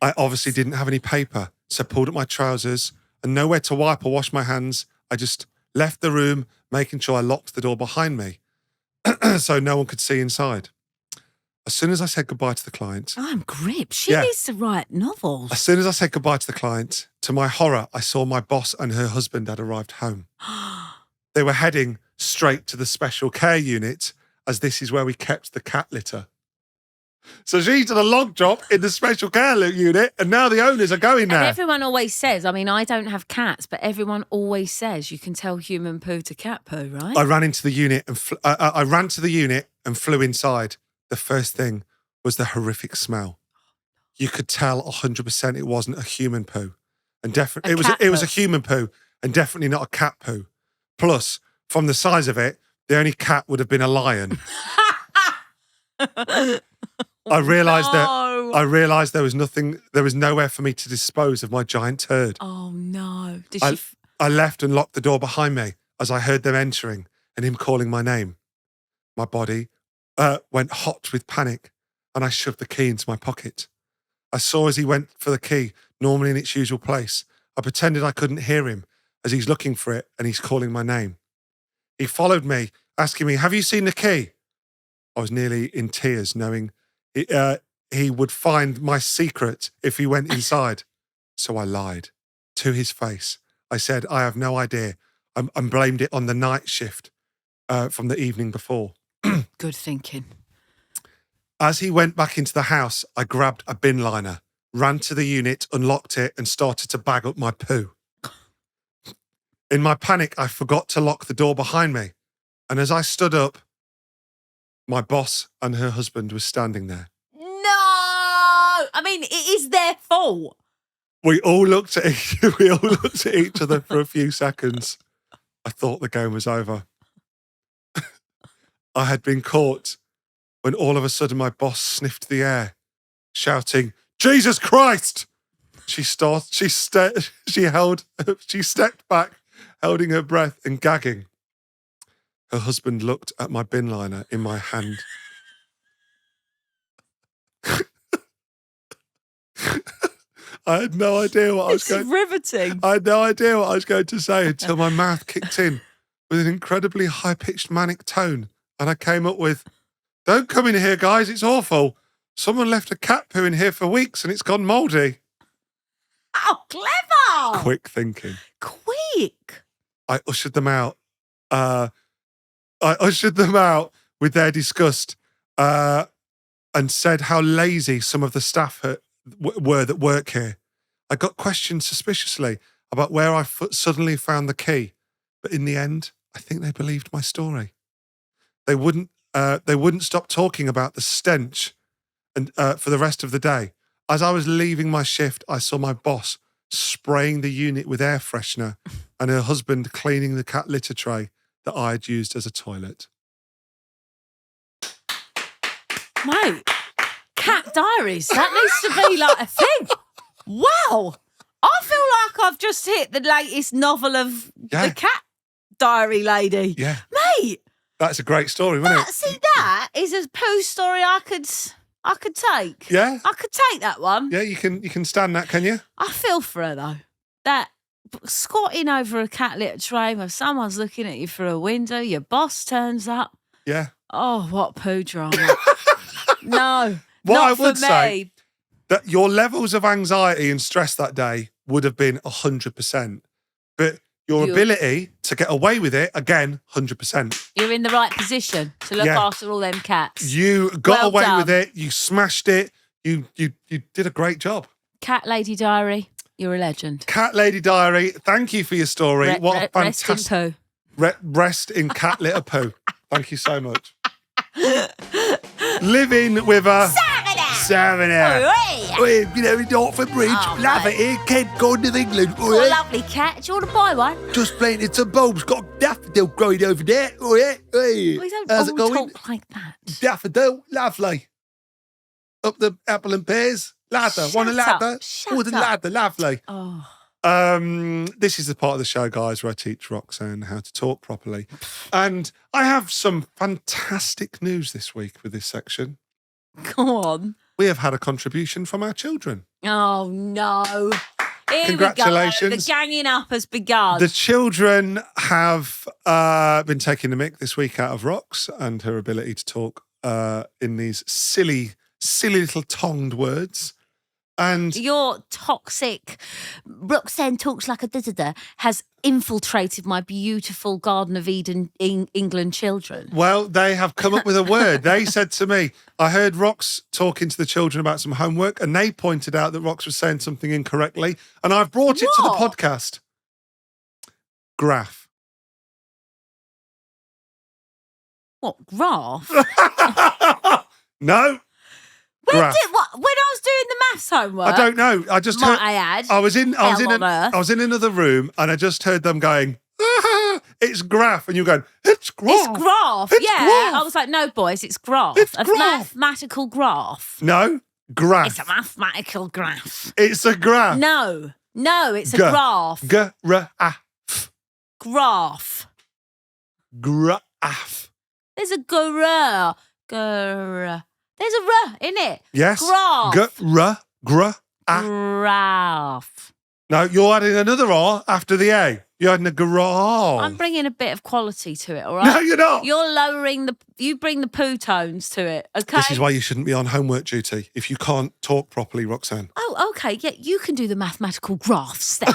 I obviously didn't have any paper, so I pulled up my trousers and nowhere to wipe or wash my hands. I just left the room, making sure I locked the door behind me so no one could see inside. As soon as I said goodbye to the client... I'm gripped. She needs to write novels. As soon as I said goodbye to the client, to my horror, I saw my boss and her husband had arrived home. They were heading straight to the special care unit, as this is where we kept the cat litter. So she's done a log drop in the special care unit, and now the owners are going there. And everyone always says, I mean, I don't have cats, but everyone always says you can tell human poo to cat poo, right? I ran into the unit and I ran to the unit and flew inside. The first thing was the horrific smell. You could tell 100% it wasn't a human poo, and definitely it was a human poo, and definitely not a cat poo. Plus, from the size of it, the only cat would have been a lion. I realised there was nowhere for me to dispose of my giant turd. Oh no! I left and locked the door behind me as I heard them entering and him calling my name. My body went hot with panic, and I shoved the key into my pocket. I saw as he went for the key, normally in its usual place. I pretended I couldn't hear him as he's looking for it and he's calling my name. He followed me, asking me, "Have you seen the key?" I was nearly in tears, knowing he would find my secret if he went inside. So I lied to his face. I said, "I have no idea," and blamed it on the night shift from the evening before. Good thinking. As he went back into the house, I grabbed a bin liner, ran to the unit, unlocked it, and started to bag up my poo. In my panic, I forgot to lock the door behind me. And as I stood up, my boss and her husband was standing there. No! I mean, it is their fault. We all looked at each other for a few seconds. I thought the game was over. I had been caught when all of a sudden my boss sniffed the air, shouting, "Jesus Christ!" She stepped back, holding her breath and gagging. Her husband looked at my bin liner in my hand. I had no idea what I was going. It's riveting. I had no idea what I was going to say until my mouth kicked in with an incredibly high-pitched manic tone, and I came up with, "Don't come in here, guys. It's awful. Someone left a cat poo in here for weeks, and it's gone mouldy." Oh, clever! Quick thinking. Quick. I ushered them out. With their disgust, and said how lazy some of the staff were that work here. I got questioned suspiciously about where I suddenly found the key, but in the end, I think they believed my story. They wouldn't stop talking about the stench, and for the rest of the day. As I was leaving my shift, I saw my boss spraying the unit with air freshener, and her husband cleaning the cat litter tray that I had used as a toilet. Mate, cat diaries. That needs to be like a thing. Wow. I feel like I've just hit the latest novel of the cat diary lady. Yeah. Mate. That's a great story, wasn't it? See, that is a poo story I could take. Yeah. I could take that one. Yeah, you can stand that, can you? I feel for her though. That squatting over a cat litter tray where someone's looking at you through a window, your boss turns up. Yeah. Oh, what poo drama. No. What not I would for me. say, that your levels of anxiety and stress that day would have been 100%. But your ability to get away with it, again, 100%. You're in the right position to look after all them cats. You got Well away done. with it. You smashed it. You did a great job. Cat Lady Diary, you're a legend. Cat Lady Diary, thank you for your story. What a fantastic... Rest in poo. Rest in cat litter poo. Thank you so much. Living with a... Savannah. Oi. You know, in Dartford Bridge. Love it here. Kent, Gordon of England. What a lovely cat. Do you want to buy one? Just planted some bulbs. Got a daffodil growing over there. Oh, yeah. Hey. We don't How's all it going? talk like that. Daffodil. Lovely. Up the apple and pears. Ladder. Want a ladder? Shut the up. ladder. Lovely. Oh. This is the part of the show, guys, where I teach Roxanne how to talk properly. And I have some fantastic news this week with this section. Go on. We have had a contribution from our children. Oh, no. Here Congratulations. we go. The ganging up has begun. The children have been taking the mick this week out of Rox and her ability to talk in these silly little tongued words. And your toxic Roxanne talks like a da-da-da has infiltrated my beautiful Garden of Eden England children. Well, they have come up with a word. They said to me, I heard Rox talking to the children about some homework, and they pointed out that Rox was saying something incorrectly, and I've brought it to the podcast. Graph. What, graph? No. When I was doing the maths homework, I don't know. I just heard. I was in another room, and I just heard them going, "It's graph," and you're going, "It's graph." It's graph. It's yeah. graph. I was like, no, boys, it's graph. It's a graph. mathematical graph. No, graph. It's a mathematical graph. It's a graph. No, it's a graph. Graph. Graph. Graph. There's a There's a R in it. Yes. Graph. Graph. No, you're adding another R after the A. You're adding a graph. I'm bringing a bit of quality to it, all right? No, you're not. You're lowering you bring the poo tones to it, okay? This is why you shouldn't be on homework duty if you can't talk properly, Roxanne. Oh, okay. Yeah, you can do the mathematical graphs then.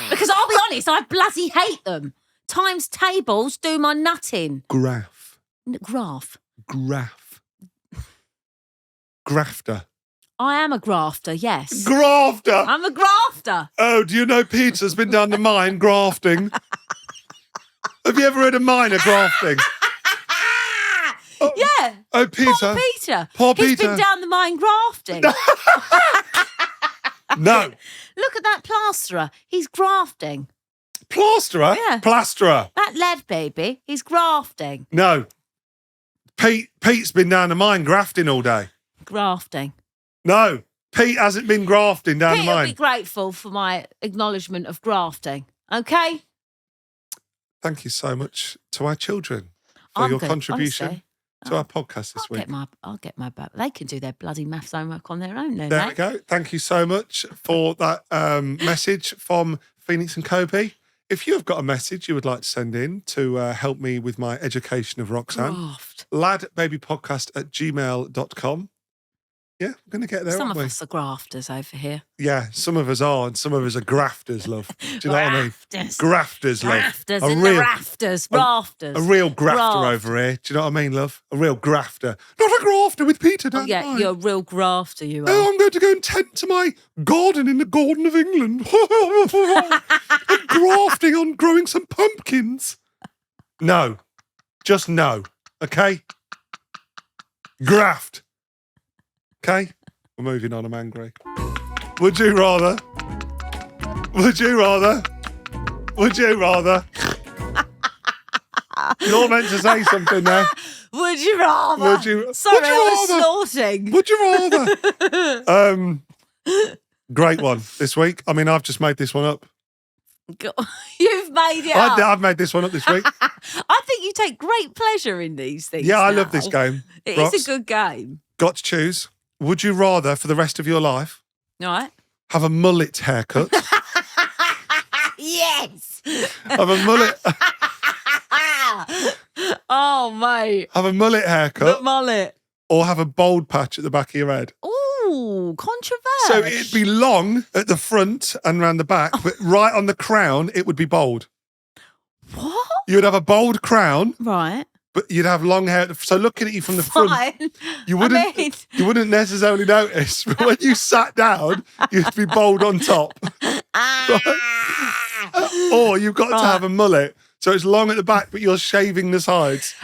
Because I'll be honest, I bloody hate them. Times tables do my nutting. Graph. Graph. Graph. grafter? I am a grafter, yes. Grafter! I'm a grafter. Oh, do you know Peter's been down the mine grafting? Have you ever heard of miner grafting? Yeah. Oh, Peter. Poor Peter. Poor He's Peter. been down the mine grafting. No. Look at that plasterer. He's grafting. Plasterer? Yeah. Plasterer. That LadBaby, he's grafting. No. Pete's been down the mine grafting all day. Grafting. No. Pete hasn't been grafting down Pete the will mine. be grateful for my acknowledgement of grafting. Okay? Thank you so much to our children for your contribution honestly, to our podcast this week. I'll get my back. They can do their bloody maths homework on their own then. There we go. Thank you so much for that message from Phoenix and Kobe. If you have got a message you would like to send in to help me with my education of Roxanne, ladbabypodcast@gmail.com. Yeah, we're going to get there, Some aren't of we? us are grafters over here. Yeah, some of us are, and some of us are grafters, love. Do you know what I mean? Grafters. Grafters, love. Grafters in the rafters. Rafters. A real grafter over here. Do you know what I mean, love? A real grafter. Not a grafter with Peter down the Yeah, line. you're a real grafter, you are. Oh, I'm going to go and tend to my garden in the Garden of England. I'm grafting on growing some pumpkins. No. Just no. Okay? Graft. Okay? We're moving on. I'm angry. Would you rather? Would you rather? Would you rather? You're meant to say something there. Would you rather? Would you? Sorry, would you I was rather? snorting. Would you rather? Great one this week. I mean, I've just made this one up. You've made it up. I've made this one up this week. I think you take great pleasure in these things. Yeah, I now. love this game. It Rox. is a good game. Got to choose. Would you rather, for the rest of your life, All right. have a mullet haircut? Yes. Have a mullet. Oh, mate. Have a mullet haircut, The mullet. or have a bald patch at the back of your head. Ooh, controversial. So it'd be long at the front and round the back, but right on the crown, it would be bald. What? You would have a bald crown, Right. but you'd have long hair. So looking at you from the front, Fine. you wouldn't. I mean- You wouldn't necessarily notice, but when you sat down, you'd be bald on top. Or you've got to have a mullet, so it's long at the back, but you're shaving the sides.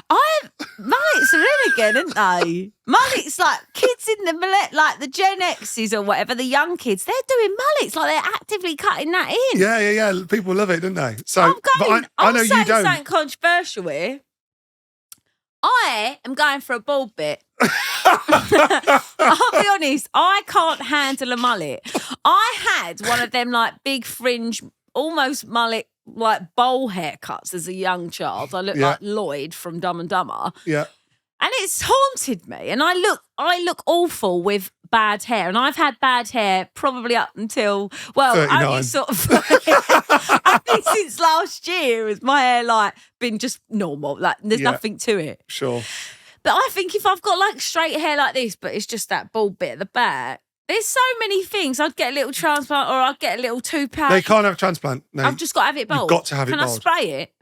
Mullets are in again, aren't they? Mullets, like kids in the mullet, like the Gen X's or whatever, the young kids, they're doing mullets, like they're actively cutting that in. Yeah. People love it, don't they? So, I know you saying don't. something controversial here. I am going for a bald bit. I'll be honest, I can't handle a mullet. I had one of them like big fringe, almost mullet, like bowl haircuts as a young child. I looked like Lloyd from Dumb and Dumber. Yeah. And it's haunted me. And I look awful with bad hair. And I've had bad hair probably up until, well, 39. only sort of only since last year has my hair like been just normal. Like there's nothing to it. Sure. But I think if I've got like straight hair like this, but it's just that bald bit at the back, there's so many things. I'd get a little transplant or I'd get a little toupee. They can't have a transplant. No. I've just got to have it bald. You've got to have it Can bald. I spray it?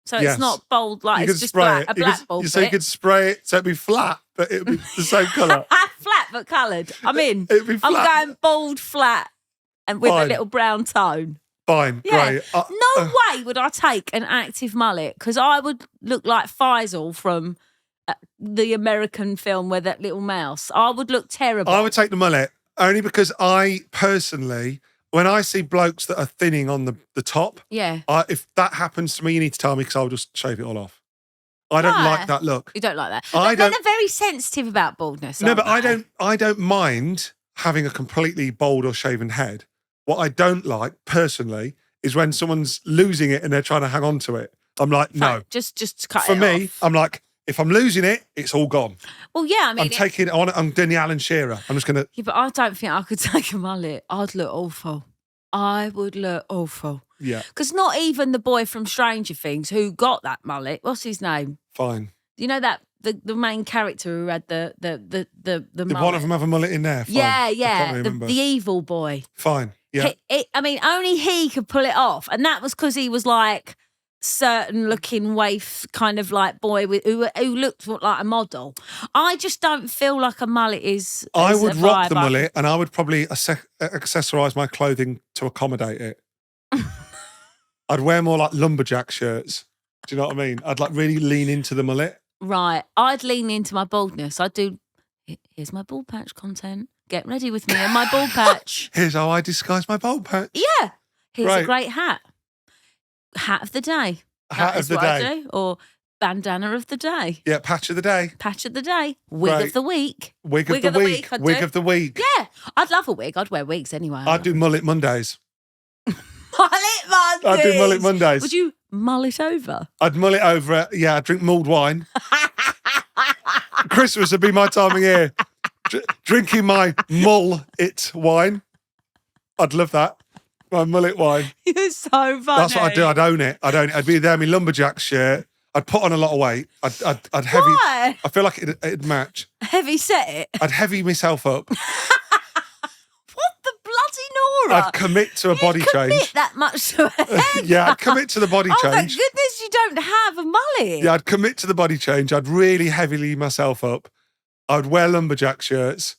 So it's not bold, like you it's could just spray a black bald So you bit. could spray it so it'd be flat, but it'd be the same colour. Flat but coloured. I'm in. It'd be flat. I'm going bald, flat, and with Fine. a little brown tone. Fine, Yeah. great. No way would I take an active mullet because I would look like Faisal from the American film where that little mouse. I would look terrible. I would take the mullet only because I personally, when I see blokes that are thinning on the top, Yeah. if that happens to me, you need to tell me because I'll just shave it all off. I don't Why? like that look. You don't like that. I Men don't- are very sensitive about baldness. No, aren't but they? I don't mind having a completely bald or shaven head. What I don't like personally is when someone's losing it and they're trying to hang on to it. I'm like, no. Just cut For it me, off. I'm like, if I'm losing it, it's all gone. Well, yeah, I mean, I'm taking it on. I'm doing the Alan Shearer. I'm just going to. yeah, but I don't think I could take a mullet. I'd look awful. I would look awful. Yeah, Because not even the boy from Stranger Things who got that mullet. What's his name? fine. You know that the main character who had the Did mullet. one of them have a mullet in there? Fine. Yeah, I yeah, can't remember. the evil boy. Fine. Yeah. I mean, only he could pull it off, and that was because he was like certain looking waif kind of like boy who looked like a model. I just don't feel like a mullet is. I would a rock the vibe. mullet, and I would probably accessorise my clothing to accommodate it. I'd wear more like lumberjack shirts. Do you know what I mean? I'd like really lean into the mullet. Right. I'd lean into my baldness. I'd do, here's my bald patch content. Get ready with me and my bald patch. Here's how I disguise my bald patch. Yeah. Here's Right. a great hat. Hat of the day. Hat That of is the what I day. do. Or bandana of the day. Yeah, patch of the day. Patch of the day. Wig Right. of the week. Wig of the week. I'd Wig do. of the week. Yeah. I'd love a wig. I'd wear wigs anyway. I'd do mullet Mondays. mullet Mondays. I'd do mullet Mondays. Would you mull it over? I'd mullet over it. Yeah, I'd drink mulled wine. Christmas would be my time of year. Drinking my mull-it wine. I'd love that. My mullet wine. You're so funny. That's what I'd do. I'd own it. I'd be there in my lumberjack shirt. I'd put on a lot of weight. I'd heavy. Why? I feel like it'd match. Heavy set it. I'd heavy myself up. What the bloody Nora? I'd commit to a body commit change. that much to a haircut. Yeah, I'd commit to the body Oh, thank change. goodness you don't have a mullet. Yeah, I'd commit to the body change. I'd really heavily myself up. I'd wear lumberjack shirts,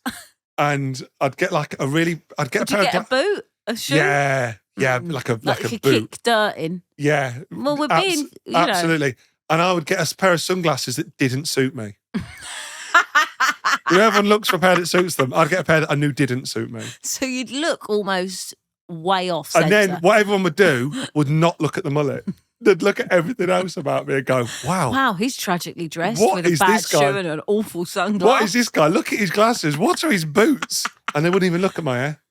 and I'd get like a really. I'd get Would a pair you get of. a boot? A shoe? Yeah, like a could boot. kick dirt in. Yeah. Well, we're being, you know. absolutely. And I would get a pair of sunglasses that didn't suit me. Everyone looks for a pair that suits them. I'd get a pair that I knew didn't suit me. So you'd look almost way off And centre. then what everyone would do would not look at the mullet. They'd look at everything else about me and go, wow. Wow, he's tragically dressed What with a is bad this guy? shoe and an awful sunglass. What is this guy? Look at his glasses. What are his boots? And they wouldn't even look at my hair.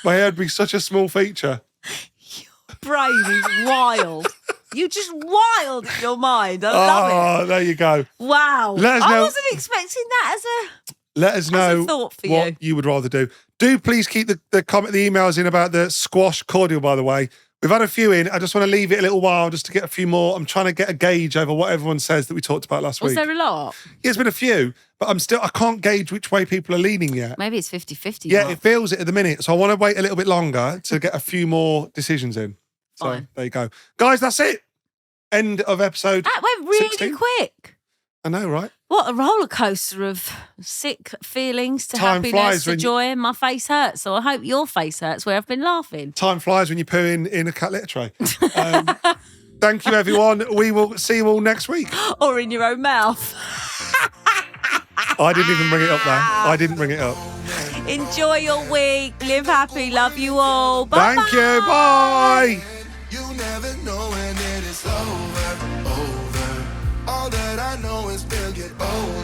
My hair would be such a small feature. Your brain is wild. You're just wild in your mind. I love Oh, there you go. it. Wow. Let us I know- wasn't expecting that as a... Let us know thought for what you would rather do. Do please keep the emails in about the squash cordial, by the way. We've had a few in. I just want to leave it a little while just to get a few more. I'm trying to get a gauge over what everyone says that we talked about last Was week. there a lot? Yeah, there's been a few, but I can't gauge which way people are leaning yet. Maybe it's 50-50. Yeah, Mark. it feels it at the minute. So I want to wait a little bit longer to get a few more decisions in. So Fine. there you go. Guys, that's it. End of episode. That went really 16. quick. I know, right? What a roller coaster of sick feelings to Time happiness flies to when you- joy. My face hurts, so I hope your face hurts where I've been laughing. Time flies when you poo in a cat litter tray. Thank you, everyone. We will see you all next week. Or in your own mouth. I didn't even bring it up there. I didn't bring it up. Enjoy your week. Live happy. Love you all. Bye. Thank you. Bye. You never know when it is over. All that I know is we'll get over.